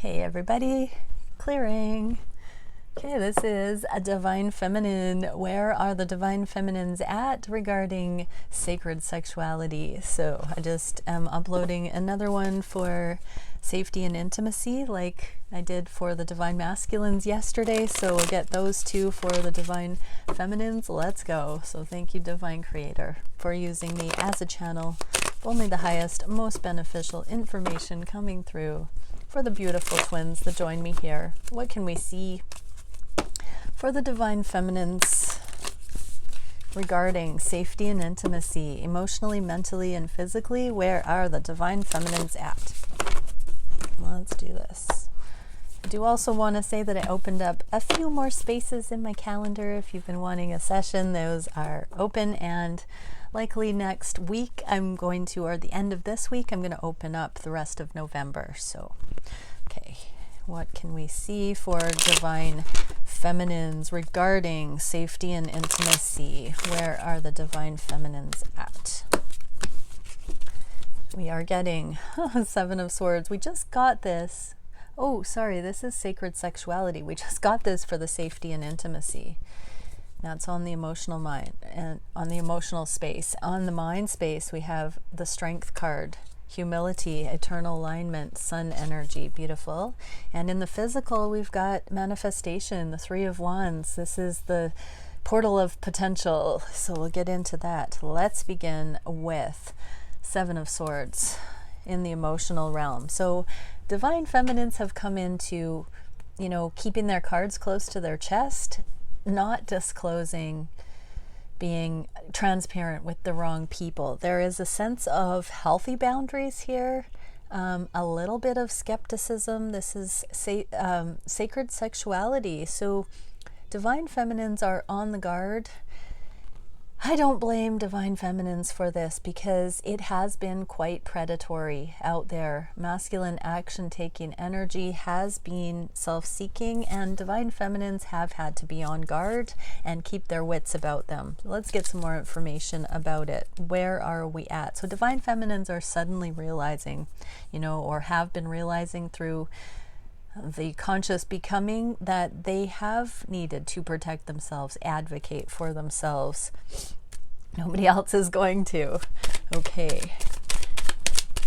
Hey everybody, clearing. Okay, this is a Divine Feminine. Where are the Divine Feminines at regarding sacred sexuality? So I just am uploading another one for safety and intimacy like I did for the Divine Masculines yesterday. So we'll get those two for the Divine Feminines. Let's go. So thank you, Divine Creator, for using me as a channel. Only the highest, most beneficial information coming through for the beautiful twins that join me here. What can we see for the Divine Feminines regarding safety and intimacy, emotionally, mentally, and physically? Where are the Divine Feminines at? Let's do this. I do also want to say that I opened up a few more spaces in my calendar. If you've been wanting a session, those are open, and likely next week I'm going to, or the end of this week, I'm going to open up the rest of November. So, okay, what can we see for Divine Feminines regarding safety and intimacy? Where are the Divine Feminines at? We are getting Seven of Swords. We just got this. Oh, sorry, this is sacred sexuality. We just got this for the safety and intimacy. That's on the emotional mind and on the emotional space. On the mind space, we have the Strength card, humility, eternal alignment, sun energy, beautiful. And in the physical, we've got manifestation, the Three of Wands. This is the portal of potential. So we'll get into that. Let's begin with Seven of Swords in the emotional realm. So Divine Feminines have come into, you know, keeping their cards close to their chest, not disclosing, being transparent with the wrong people. There is a sense of healthy boundaries here, a little bit of skepticism. This is sacred sexuality. So Divine Feminines are on the guard. I don't blame Divine Feminines for this because it has been quite predatory out there. Masculine action-taking energy has been self-seeking, and Divine Feminines have had to be on guard and keep their wits about them. Let's get some more information about it. Where are we at? So Divine Feminines are suddenly realizing, you know, or have been realizing through the conscious becoming that they have needed to protect themselves, advocate for themselves. Nobody else is going to. Okay.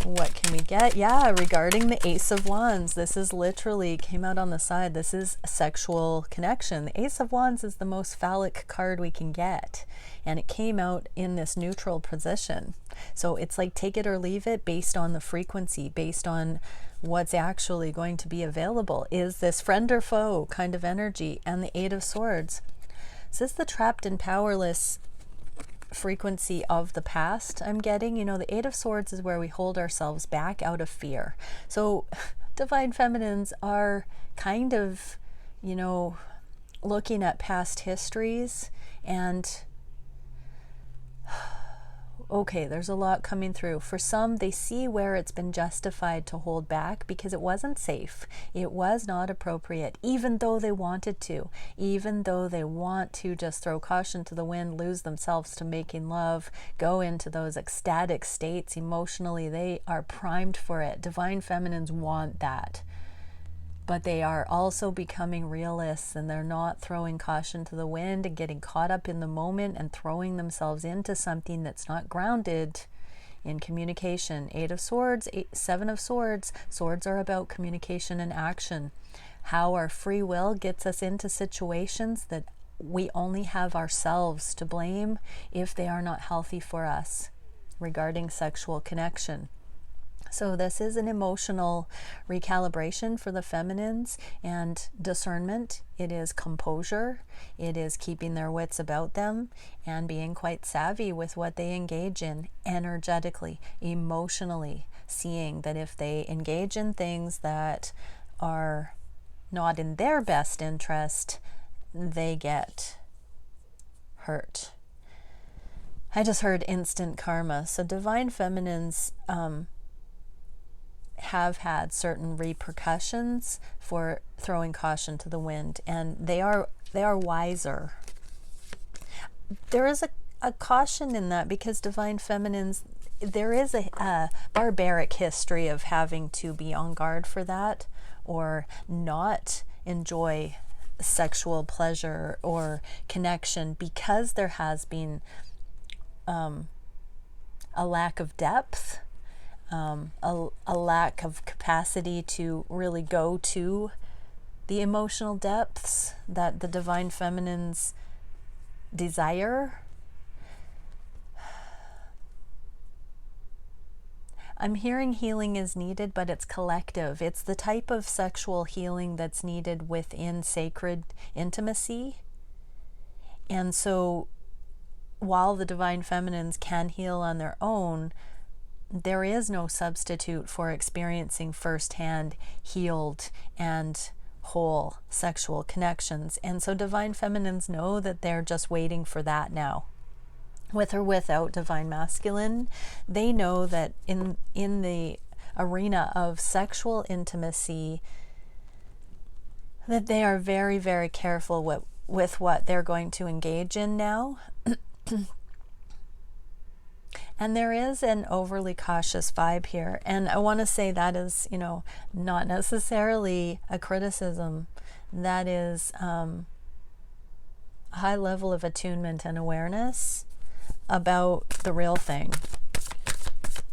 What can we get? Yeah, regarding the Ace of Wands, this is literally, came out on the side, this is a sexual connection. The Ace of Wands is the most phallic card we can get, and it came out in this neutral position. So it's like take it or leave it based on the frequency, based on what's actually going to be available. Is this friend or foe kind of energy? And the Eight of Swords. Is this the trapped and powerless frequency of the past I'm getting? You know, the Eight of Swords is where we hold ourselves back out of fear. So Divine Feminines are kind of, you know, looking at past histories and okay, there's a lot coming through. For some, they see where it's been justified to hold back because it wasn't safe. It was not appropriate, even though they wanted to, even though they want to just throw caution to the wind, lose themselves to making love, go into those ecstatic states emotionally. They are primed for it. Divine Feminines want that. But they are also becoming realists, and they're not throwing caution to the wind and getting caught up in the moment and throwing themselves into something that's not grounded in communication. Eight of Swords, Seven of Swords. Swords are about communication and action. How our free will gets us into situations that we only have ourselves to blame if they are not healthy for us regarding sexual connection. So this is an emotional recalibration for the feminines and discernment. It is composure. It is keeping their wits about them and being quite savvy with what they engage in energetically, emotionally, seeing that if they engage in things that are not in their best interest, they get hurt. I just heard instant karma. So Divine Feminines have had certain repercussions for throwing caution to the wind, and they are wiser. There is a caution in that because Divine Feminines, there is a barbaric history of having to be on guard for that, or not enjoy sexual pleasure or connection because there has been a lack of depth, a lack of capacity to really go to the emotional depths that the divine feminines desire. I'm hearing healing is needed, but it's collective. It's the type of sexual healing that's needed within sacred intimacy. And so while the divine feminines can heal on their own, there is no substitute for experiencing firsthand healed and whole sexual connections. And so divine feminines know that they're just waiting for that now. With or without divine masculine, they know that in the arena of sexual intimacy, that they are very, very careful with what they're going to engage in now. And there is an overly cautious vibe here. And I want to say that is, not necessarily a criticism. That is a high level of attunement and awareness about the real thing,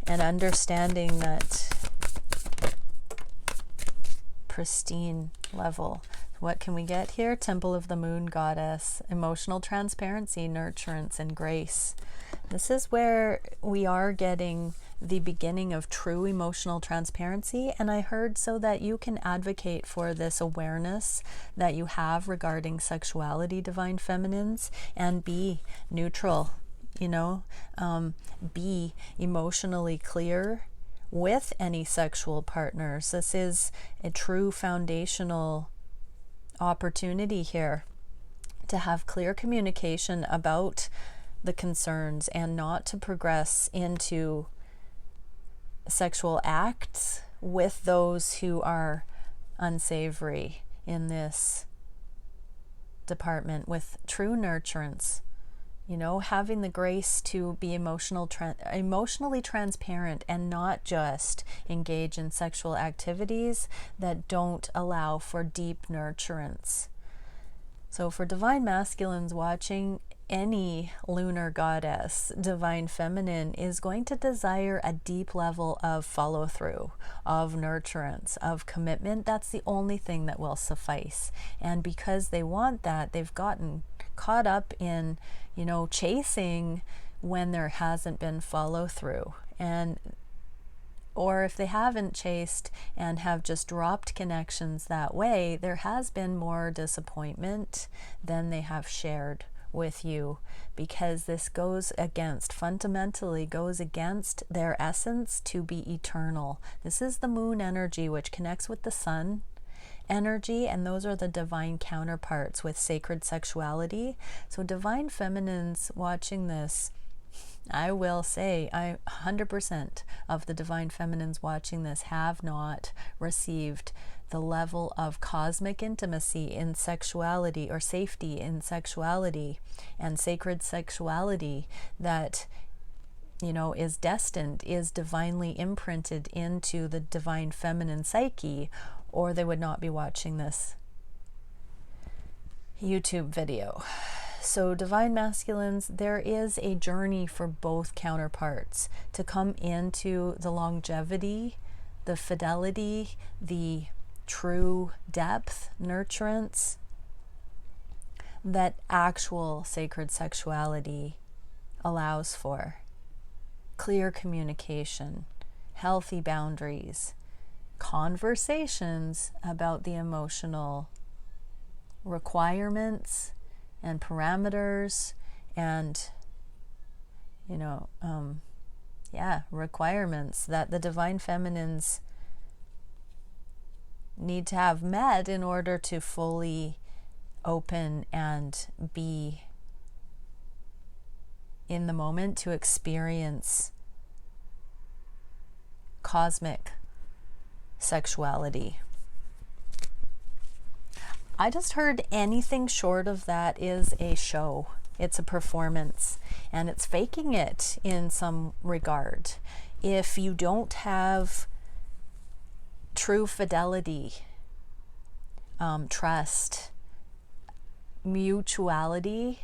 and understanding that pristine level. What can we get here? Temple of the Moon Goddess, emotional transparency, nurturance, and grace. This is where we are getting the beginning of true emotional transparency. And I heard so that you can advocate for this awareness that you have regarding sexuality, divine feminines, and be neutral, be emotionally clear with any sexual partners. This is a true foundational opportunity here to have clear communication about the concerns and not to progress into sexual acts with those who are unsavory in this department, with true nurturance. Having the grace to be emotionally transparent and not just engage in sexual activities that don't allow for deep nurturance. So for divine masculines watching, any lunar goddess, divine feminine, is going to desire a deep level of follow through, of nurturance, of commitment. That's the only thing that will suffice. And because they want that, they've gotten caught up in, chasing when there hasn't been follow through. Or if they haven't chased and have just dropped connections that way, there has been more disappointment than they have shared with you, because this fundamentally goes against their essence to be eternal. This is the moon energy, which connects with the sun energy, and those are the divine counterparts with sacred sexuality. So divine feminines watching this, I will say, 100% of the divine feminines watching this have not received the level of cosmic intimacy in sexuality, or safety in sexuality and sacred sexuality that is destined, is divinely imprinted into the divine feminine psyche, or they would not be watching this YouTube video. So divine masculines, there is a journey for both counterparts to come into the longevity, the fidelity, the true depth, nurturance that actual sacred sexuality allows for. Clear communication, healthy boundaries, conversations about the emotional requirements and parameters and requirements that the divine feminines need to have met in order to fully open and be in the moment to experience cosmic sexuality. I just heard anything short of that is a show. It's a performance, and it's faking it in some regard. If you don't have true fidelity trust, mutuality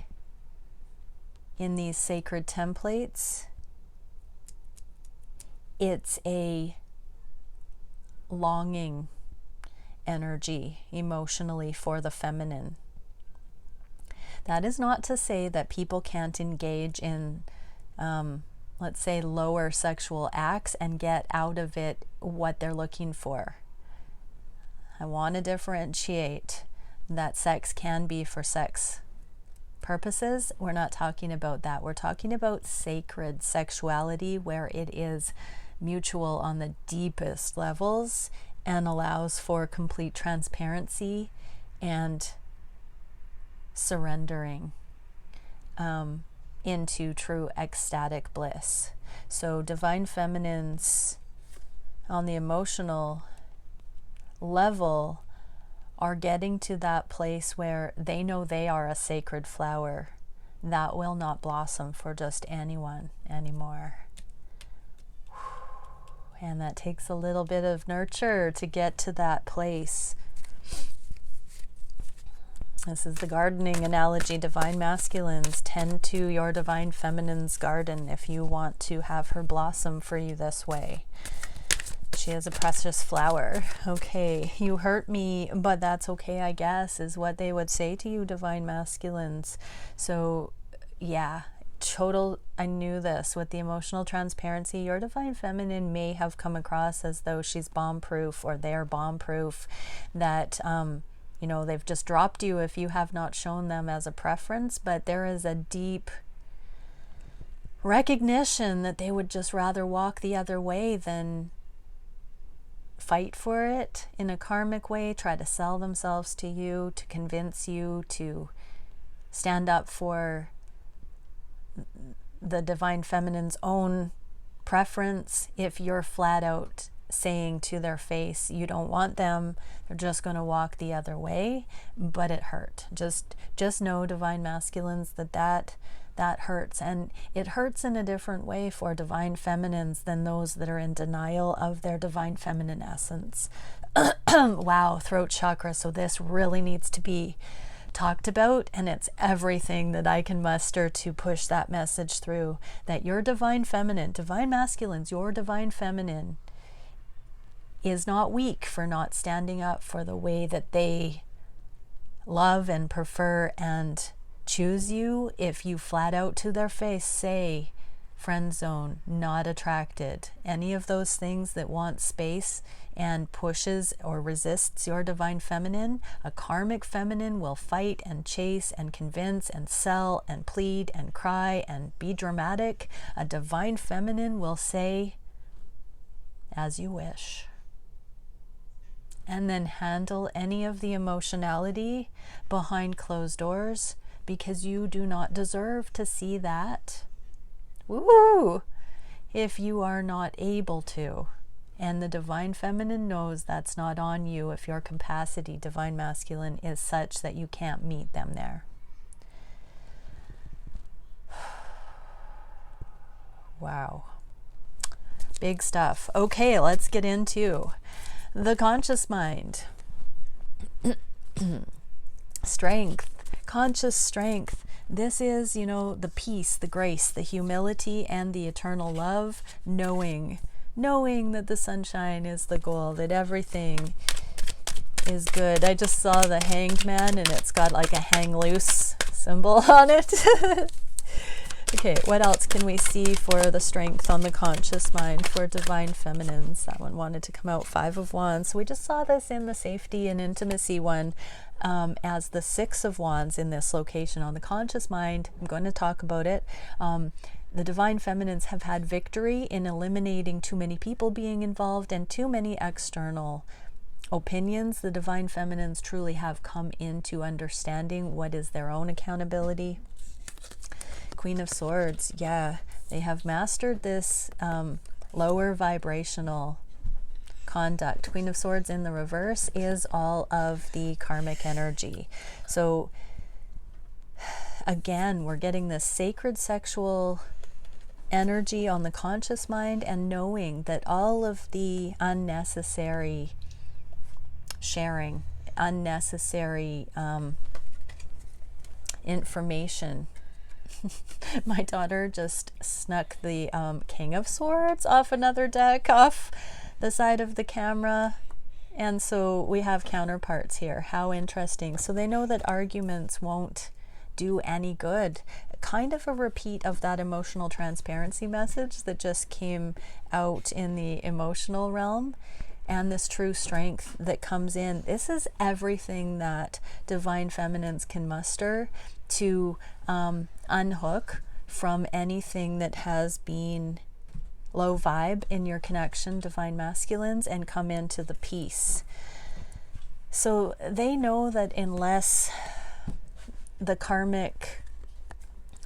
in these sacred templates. It's a longing energy emotionally for the feminine. That is not to say that people can't engage in, let's say, lower sexual acts and get out of it what they're looking for. I want to differentiate that sex can be for sex purposes. We're not talking about that. We're talking about sacred sexuality, where it is mutual on the deepest levels and allows for complete transparency and surrendering into true ecstatic bliss. So divine feminines on the emotional level are getting to that place where they know they are a sacred flower that will not blossom for just anyone anymore. And that takes a little bit of nurture to get to that place. This is the gardening analogy. Divine masculines, tend to your divine feminine's garden if you want to have her blossom for you this way. She is a precious flower. Okay, you hurt me, but that's okay, I guess, is what they would say to you, divine masculines. So, yeah, I knew this with the emotional transparency. Your divine feminine may have come across as though she's bomb-proof, or they're bomb-proof, that, you know, they've just dropped you if you have not shown them as a preference, but there is a deep recognition that they would just rather walk the other way than fight for it in a karmic way, try to sell themselves to you, to convince you to stand up for the divine feminine's own preference. If you're flat out saying to their face you don't want them, they're just going to walk the other way. But it hurt. Just know, divine masculines, that hurts, and it hurts in a different way for divine feminines than those that are in denial of their divine feminine essence. Wow, throat chakra. So this really needs to be talked about, and it's everything that I can muster to push that message through, that your divine feminine, divine masculines, your divine feminine is not weak for not standing up for the way that they love and prefer and choose you. If you flat out to their face say friend zone, not attracted, any of those things that want space and pushes or resists your divine feminine, a karmic feminine will fight and chase and convince and sell and plead and cry and be dramatic. A divine feminine will say, as you wish, and then handle any of the emotionality behind closed doors, because you do not deserve to see that. Woo! If you are not able to. And the divine feminine knows that's not on you if your capacity, divine masculine, is such that you can't meet them there. Wow. Big stuff. Okay, let's get into the conscious mind. Strength. Conscious strength. This is, you know, the peace, the grace, the humility, and the eternal love, knowing that the sunshine is the goal, that everything is good. I just saw the hanged man, and it's got like a hang loose symbol on it. Okay, what else can we see for the strength on the conscious mind for divine feminines? That one wanted to come out, 5 of Wands. So we just saw this in the safety and intimacy one as the 6 of Wands in this location. On the conscious mind, I'm going to talk about it. The divine feminines have had victory in eliminating too many people being involved and too many external opinions. The divine feminines truly have come into understanding what is their own accountability. Queen of Swords, yeah, they have mastered this lower vibrational conduct. Queen of Swords in the reverse is all of the karmic energy. So again, we're getting this sacred sexual energy on the conscious mind, and knowing that all of the unnecessary sharing unnecessary information. My daughter just snuck the King of Swords off another deck off the side of the camera. And so we have counterparts here. How interesting. So they know that arguments won't do any good. Kind of a repeat of that emotional transparency message that just came out in the emotional realm, and this true strength that comes in. This is everything that divine feminines can muster to unhook from anything that has been low vibe in your connection, divine masculines, and come into the peace. So they know that unless the karmic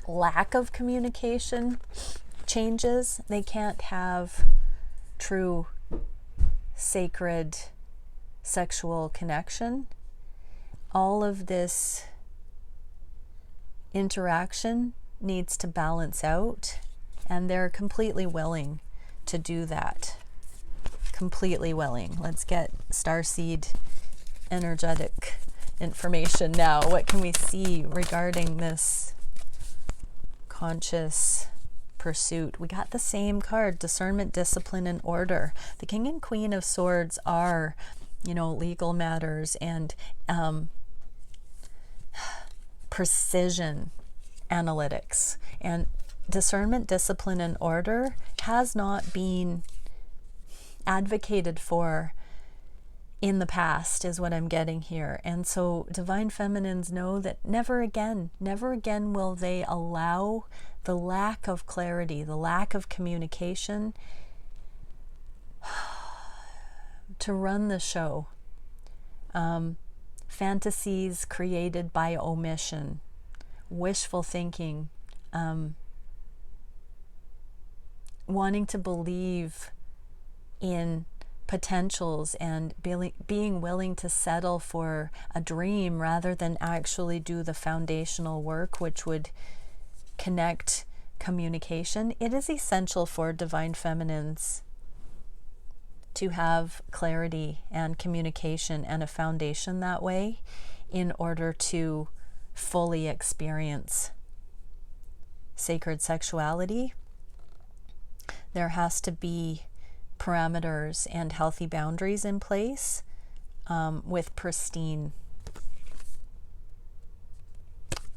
lack of communication changes, they can't have true sacred sexual connection. All of this interaction needs to balance out, and they're completely willing to do that. Completely willing. Let's get Starseed energetic information now. What can we see regarding this conscious pursuit? We got the same card, discernment, discipline, and order. The King and Queen of Swords are, legal matters and precision analytics. And discernment, discipline, and order has not been advocated for in the past, is what I'm getting here. And so divine feminines know that never again will they allow the lack of clarity, the lack of communication to run the show. Fantasies created by omission, wishful thinking, wanting to believe in potentials and being willing to settle for a dream rather than actually do the foundational work which would connect communication. It is essential for divine feminines to have clarity and communication and a foundation that way in order to fully experience sacred sexuality. There has to be parameters and healthy boundaries in place with pristine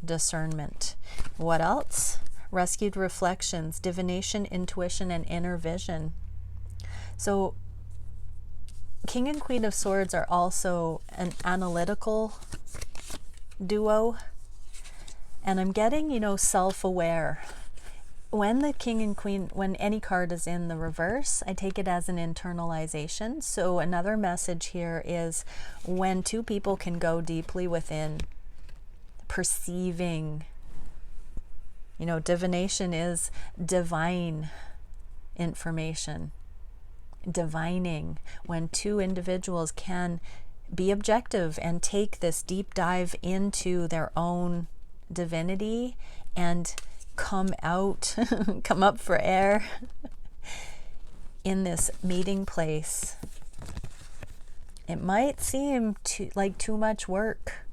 discernment. What else? Rescued reflections, divination, intuition, and inner vision. So King and Queen of Swords are also an analytical duo, and I'm getting, self-aware. When the King and Queen, when any card is in the reverse, I take it as an internalization. So another message here is when two people can go deeply within perceiving, divination is divine information, divining. When two individuals can be objective and take this deep dive into their own divinity and come up for air in this meeting place. It might seem like too much work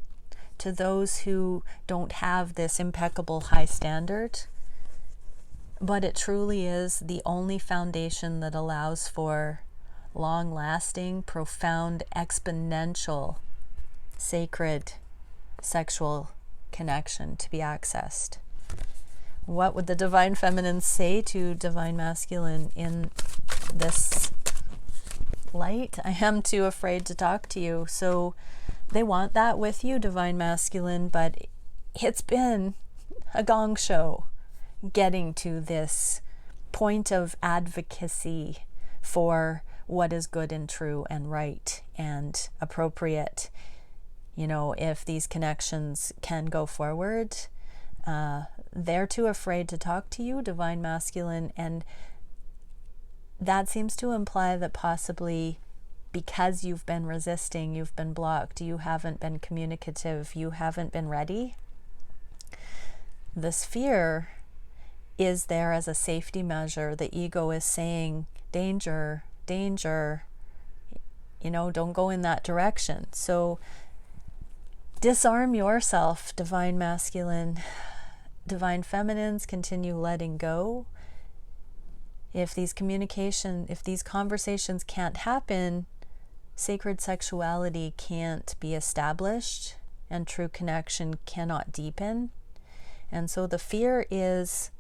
to those who don't have this impeccable high standard, but it truly is the only foundation that allows for long-lasting, profound, exponential, sacred sexual connection to be accessed. What would the divine feminine say to divine masculine in this light? I am too afraid to talk to you. So they want that with you, divine masculine, but it's been a gong show getting to this point of advocacy for what is good and true and right and appropriate. If these connections can go forward, they're too afraid to talk to you, divine masculine, and that seems to imply that possibly because you've been resisting, you've been blocked, you haven't been communicative, you haven't been ready. This fear is there as a safety measure. The ego is saying, danger, danger, don't go in that direction. So Disarm yourself, divine masculine. Divine feminines, continue letting go. If these conversations can't happen, sacred sexuality can't be established and true connection cannot deepen. And so the fear is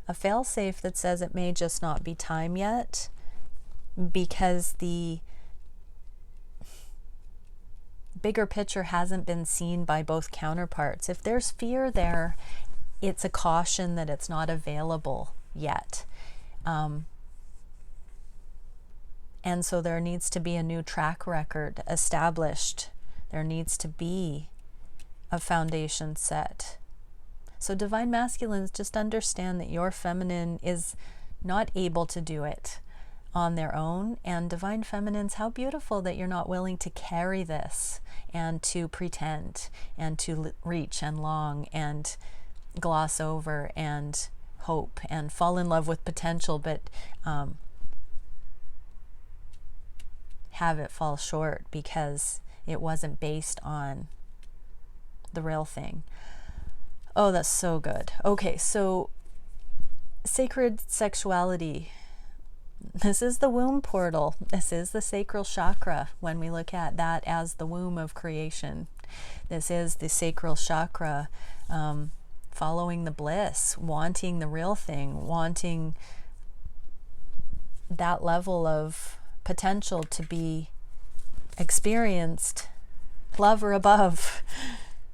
a failsafe that says it may just not be time yet, because the bigger picture hasn't been seen by both counterparts. If there's fear there, it's a caution that it's not available yet. And so there needs to be a new track record established. There needs to be a foundation set. So divine masculines, just understand that your feminine is not able to do it on their own. And divine feminines, how beautiful that you're not willing to carry this and to pretend and to reach and long and gloss over and hope and fall in love with potential, but have it fall short because it wasn't based on the real thing. Oh, that's so good. Okay, so sacred sexuality. This is the womb portal. This is the sacral chakra when we look at that as the womb of creation. This is the sacral chakra, following the bliss, wanting the real thing, wanting that level of potential to be experienced, love or above.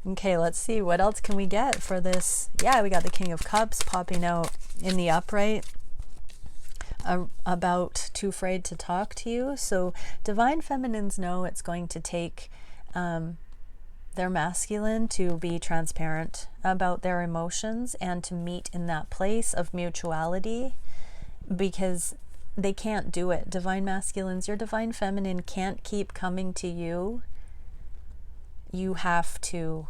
Okay, let's see, what else can we get for this? Yeah, we got the King of Cups popping out in the upright, about too afraid to talk to you. So divine feminines know it's going to take their masculine to be transparent about their emotions and to meet in that place of mutuality, because they can't do it. Divine masculines, your divine feminine can't keep coming to you. You have to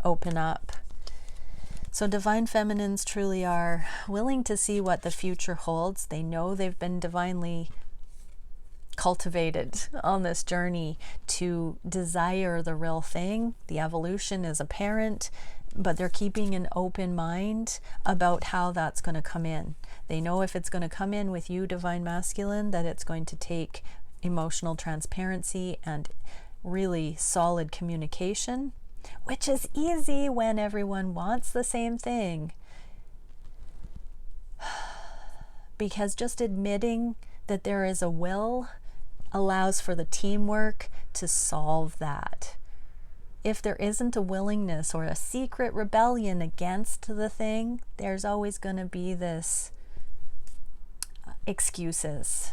open up. So divine feminines truly are willing to see what the future holds. They know they've been divinely cultivated on this journey to desire the real thing. The evolution is apparent, but they're keeping an open mind about how that's going to come in. They know if it's going to come in with you, divine masculine, that it's going to take emotional transparency and really solid communication, which is easy when everyone wants the same thing. Because just admitting that there is a will allows for the teamwork to solve that. If there isn't a willingness or a secret rebellion against the thing, there's always going to be this excuses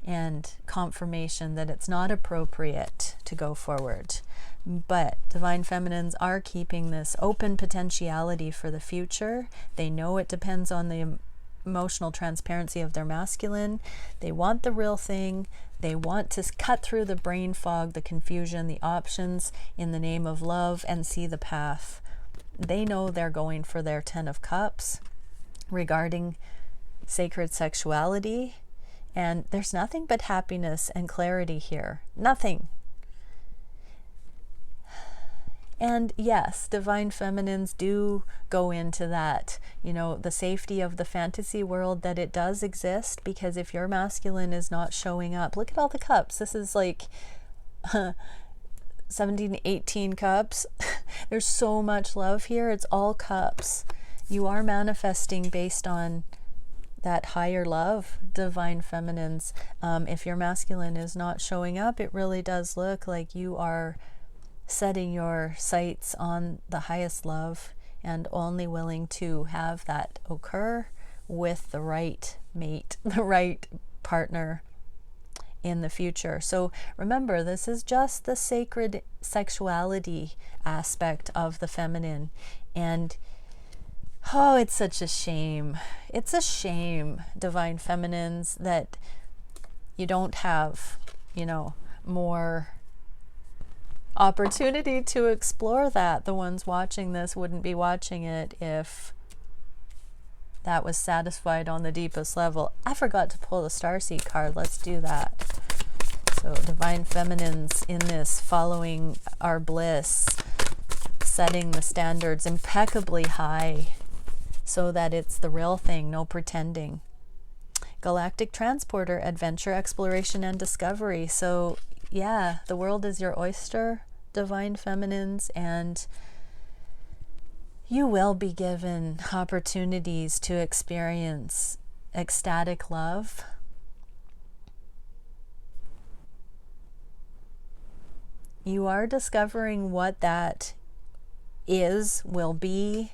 and confirmation that it's not appropriate to go forward. But divine feminines are keeping this open potentiality for the future. They know it depends on the emotional transparency of their masculine. They want the real thing. They want to cut through the brain fog, the confusion, the options in the name of love and see the path. They know they're going for their 10 of Cups regarding sacred sexuality. And there's nothing but happiness and clarity here. Nothing. And yes, divine feminines do go into that, you know, the safety of the fantasy world, that it does exist, because if your masculine is not showing up, look at all the cups. This is like 17, 18 cups. There's so much love here. It's all cups. You are manifesting based on that higher love, divine feminines. If your masculine is not showing up, it really does look like you are setting your sights on the highest love and only willing to have that occur with the right mate, the right partner in the future. So remember, this is just the sacred sexuality aspect of the feminine. And oh, it's such a shame. It's a shame, divine feminines, that you don't have, you know, more opportunity to explore that. The ones watching this wouldn't be watching it if that was satisfied on the deepest level. I forgot to pull the Starseed card. Let's do that. So divine feminines in this, following our bliss, setting the standards impeccably high so that it's the real thing, no pretending. Galactic transporter, adventure, exploration, and discovery. So yeah, the world is your oyster, divine feminines, and you will be given opportunities to experience ecstatic love. You are discovering what that is, will be,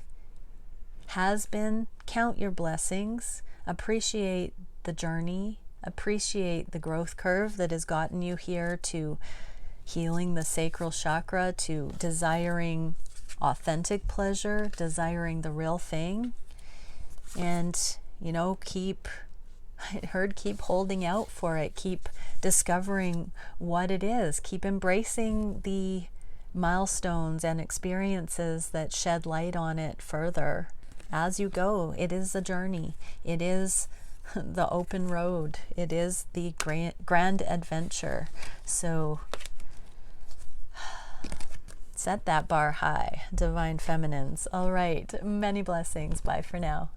has been. Count your blessings. Appreciate the journey. Appreciate the growth curve that has gotten you here, to healing the sacral chakra, to desiring authentic pleasure, desiring the real thing. And, you know, keep holding out for it. Keep discovering what it is. Keep embracing the milestones and experiences that shed light on it further as you go. It is a journey. It is the open road. It is the grand adventure. So set that bar high, divine feminines. All right, many blessings. Bye for now.